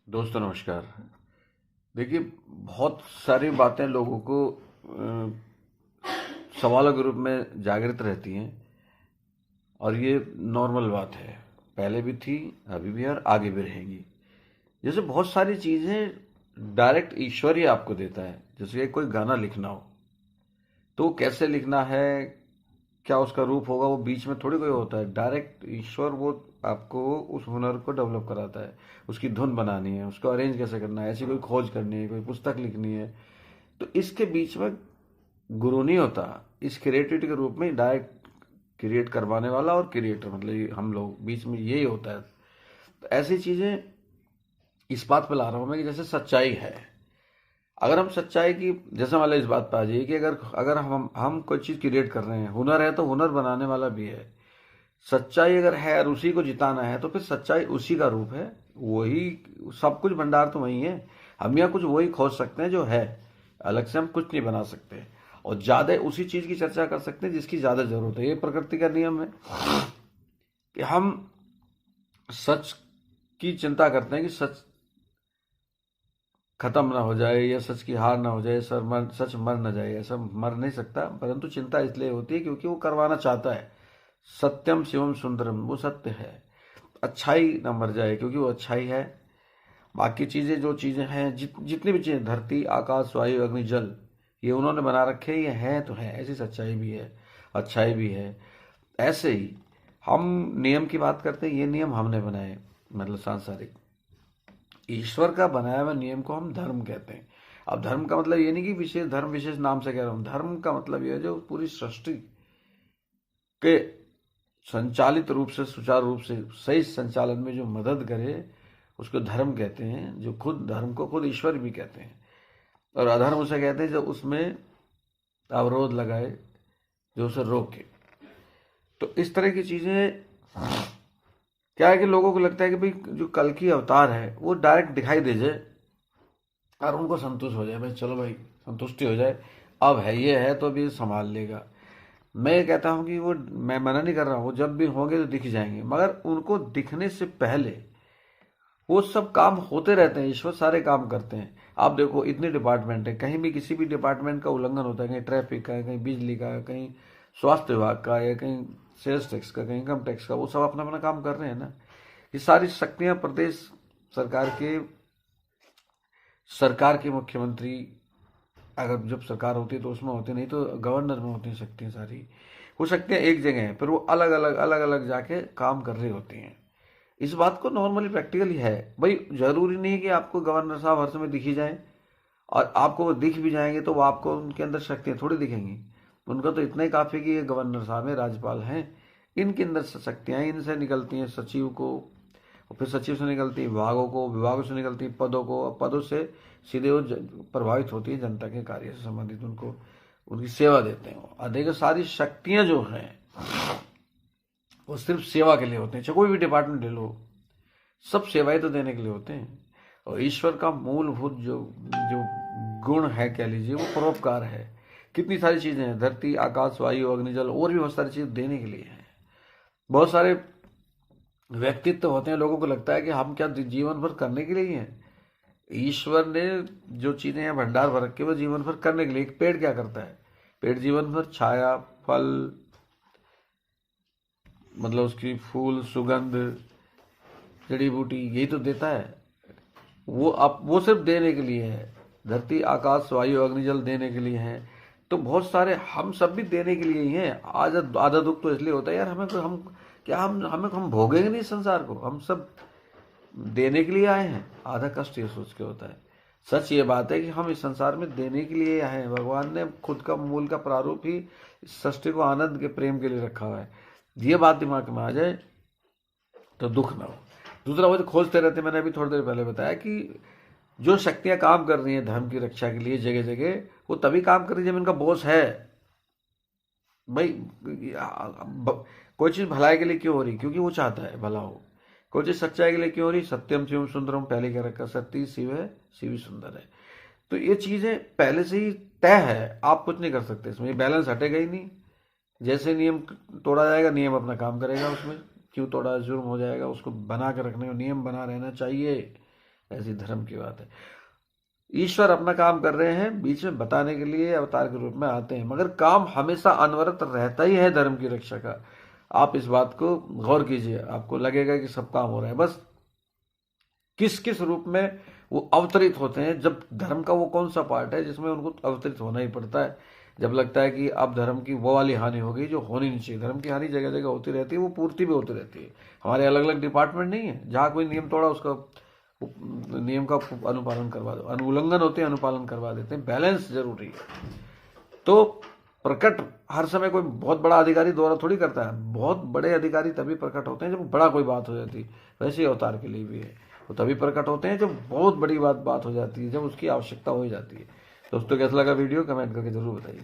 दोस्तों नमस्कार। देखिए, बहुत सारी बातें लोगों को सवालों के रूप में जागृत रहती हैं और ये नॉर्मल बात है। पहले भी थी, अभी भी है और आगे भी रहेंगी। जैसे बहुत सारी चीज़ें डायरेक्ट ईश्वर ही आपको देता है। जैसे कि कोई गाना लिखना हो तो कैसे लिखना है, क्या उसका रूप होगा, वो बीच में थोड़ी कोई होता है। डायरेक्ट ईश्वर वो आपको उस हुनर को डेवलप कराता है। उसकी धुन बनानी है, उसको अरेंज कैसे करना है, ऐसी कोई खोज करनी है, कोई पुस्तक लिखनी है, तो इसके बीच में गुरु नहीं होता। इस क्रिएटिविटी के रूप में डायरेक्ट क्रिएट करवाने वाला और क्रिएटर, मतलब ये हम लोग बीच में यही होता है। तो ऐसी चीजें इस बात पे ला रहा हूं मैं कि जैसे सच्चाई है, अगर हम सच्चाई की, जैसे मान लो इस बात पे आ जाइए कि अगर अगर हम कोई चीज क्रिएट कर रहे हैं, हुनर है तो हुनर बनाने वाला भी है। सच्चाई अगर है और उसी को जिताना है तो फिर सच्चाई उसी का रूप है। वही सब कुछ, भंडार तो वही है। हम यहाँ कुछ वही खोज सकते हैं जो है, अलग से हम कुछ नहीं बना सकते। और ज्यादा उसी चीज की चर्चा कर सकते हैं जिसकी ज्यादा जरूरत है। ये प्रकृति का नियम है कि हम सच की चिंता करते हैं कि सच खत्म ना हो जाए या सच की हार ना हो जाए, सच मर ना जाए। ऐसा मर नहीं सकता, परंतु चिंता इसलिए होती है क्योंकि वो करवाना चाहता है। सत्यम शिवम सुंदरम, वो सत्य है। अच्छाई ना मर जाए क्योंकि वो अच्छाई है। बाकी चीजें, जो चीजें हैं, जितनी भी चीजें, धरती आकाश वायु अग्नि जल, ये उन्होंने बना रखे हैं, ये हैं तो है। ऐसी सच्चाई भी है, अच्छाई भी है। ऐसे ही हम नियम की बात करते हैं, ये नियम हमने बनाए, मतलब सांसारिक। ईश्वर का बनाया हुआ नियम को हम धर्म कहते हैं। अब धर्म का मतलब ये नहीं कि विशेष धर्म, विशेष नाम से कह रहा हूं। धर्म का मतलब ये है जो पूरी सृष्टि के संचालित रूप से, सुचारू रूप से, सही संचालन में जो मदद करे, उसको धर्म कहते हैं। जो खुद धर्म को खुद ईश्वर भी कहते हैं। और अधर्म उसे कहते हैं जो उसमें अवरोध लगाए, जो उसे रोके। तो इस तरह की चीजें, क्या है कि लोगों को लगता है कि भाई जो कल की अवतार है वो डायरेक्ट दिखाई दे जाए और उनको संतुष्ट हो जाए, भाई चलो भाई संतुष्टि हो जाए, अब है ये है तो अभी संभाल लेगा। मैं ये कहता हूँ कि वो, मैं मना नहीं कर रहा हूँ, वो जब भी होंगे तो दिख जाएंगे, मगर उनको दिखने से पहले वो सब काम होते रहते हैं। ईश्वर सारे काम करते हैं। आप देखो, इतने डिपार्टमेंट है, कहीं भी किसी भी डिपार्टमेंट का उल्लंघन होता है, कहीं ट्रैफिक का, कहीं बिजली का, कहीं स्वास्थ्य विभाग का, या कहीं सेल्स टैक्स का, कहीं इनकम टैक्स का, वो सब अपना अपना काम कर रहे हैं ना। ये सारी शक्तियां प्रदेश सरकार के, सरकार के मुख्यमंत्री, अगर जब सरकार होती है तो उसमें होती, नहीं तो गवर्नर में होती हैं शक्तियां सारी। वो शक्तियां एक जगह हैं, फिर वो अलग अलग जाके काम कर रही होती हैं। इस बात को नॉर्मली प्रैक्टिकली है भाई। जरूरी नहीं है कि आपको गवर्नर साहब हर समय दिख ही जाए, और आपको वो दिख भी जाएंगे तो वो आपको उनके अंदर शक्तियां थोड़ी दिखेंगी। उनका तो इतना ही काफी कि ये गवर्नर साहब है, राज्यपाल हैं, इनके अंदर शक्तियां हैं, इनसे निकलती हैं सचिव को, और फिर सचिव से निकलती है विभागों को, विभागों से निकलती है पदों को, और पदों से सीधे वो प्रभावित होती है जनता के कार्य से संबंधित, उनको उनकी सेवा देते हैं। और देखो, सारी शक्तियां जो हैं वो सिर्फ सेवा के लिए होते हैं। चाहे कोई भी डिपार्टमेंट ले लो, सब सेवाएं तो देने के लिए होते हैं। और ईश्वर का मूलभूत जो जो गुण है, कह लीजिए, वो परोपकार है। कितनी सारी चीजें हैं, धरती आकाश वायु अग्निजल, और भी बहुत सारी चीजें देने के लिए हैं। बहुत सारे व्यक्तित्व होते हैं, लोगों को लगता है कि हम क्या जीवन भर करने के लिए ही हैं। ईश्वर ने जो चीजें हैं भंडार भर रखे, वो जीवन भर करने के लिए। एक पेड़ क्या करता है? पेड़ जीवन भर छाया, फल, मतलब उसकी फूल, सुगंध, जड़ी बूटी, यही तो देता है। वो अब वो सिर्फ देने के लिए है। धरती आकाश वायु अग्निजल देने के लिए है। तो बहुत सारे हम सब भी देने के लिए ही हैं। आज आधा दुख तो इसलिए होता है यार, हमें हम क्या, हम भोगेंगे नहीं संसार को, हम सब देने के लिए आए हैं। आधा कष्ट ये सोच के होता है। सच ये बात है कि हम इस संसार में देने के लिए आए हैं। भगवान ने खुद का मूल का प्रारूप ही इस सृष्टि को आनंद के प्रेम के लिए रखा हुआ है। ये बात दिमाग में आ जाए तो दुख ना हो। दूसरा, वो जो खोजते रहते, मैंने अभी थोड़ी देर पहले बताया कि जो शक्तियां काम कर रही हैं धर्म की रक्षा के लिए जगह जगह, वो तभी काम कर रही है जब इनका बॉस है। भाई कोई चीज भलाई के लिए क्यों हो रही? क्योंकि वो चाहता है भला हो। कोई चीज सच्चाई के लिए क्यों हो रही? सत्यम शिवम सुंदरम, पहले क्या रखा, सत्य शिव है, शिव ही सुंदर है। तो ये चीजें पहले से ही तय है, आप कुछ नहीं कर सकते इसमें। ये बैलेंस हटेगा ही नहीं। जैसे नियम तोड़ा जाएगा, नियम अपना काम करेगा उसमें। क्यों तोड़ा? जुर्म हो जाएगा। उसको बना के रखने का नियम बना रहना चाहिए। ऐसी धर्म की बात है। ईश्वर अपना काम कर रहे हैं, बीच में बताने के लिए अवतार के रूप में आते हैं, मगर काम हमेशा अनवरत रहता ही है धर्म की रक्षा का। आप इस बात को गौर कीजिए, आपको लगेगा कि सब काम हो रहा है, बस किस किस रूप में वो अवतरित होते हैं। जब धर्म का वो कौन सा पार्ट है जिसमें उनको अवतरित होना ही पड़ता है, जब लगता है कि अब धर्म की वो वाली हानि हो गई जो होनी नहीं चाहिए। धर्म की हानि जगह जगह होती रहती है, वो पूर्ति भी होती रहती है। हमारे अलग अलग डिपार्टमेंट नहीं है, जहाँ कोई नियम तोड़ा उसका नियम का अनुपालन करवा दो, अनुउल्लंघन होते हैं अनुपालन करवा देते हैं। बैलेंस जरूरी है। तो प्रकट हर समय कोई बहुत बड़ा अधिकारी द्वारा थोड़ी करता है, बहुत बड़े अधिकारी तभी प्रकट होते हैं जब बड़ा कोई बात हो जाती है। वैसे ही अवतार के लिए भी है, वो तभी प्रकट होते हैं जब बहुत बड़ी बात हो जाती है, जब उसकी आवश्यकता हो जाती है। दोस्तों कैसा लगा वीडियो, कमेंट करके जरूर बताइए।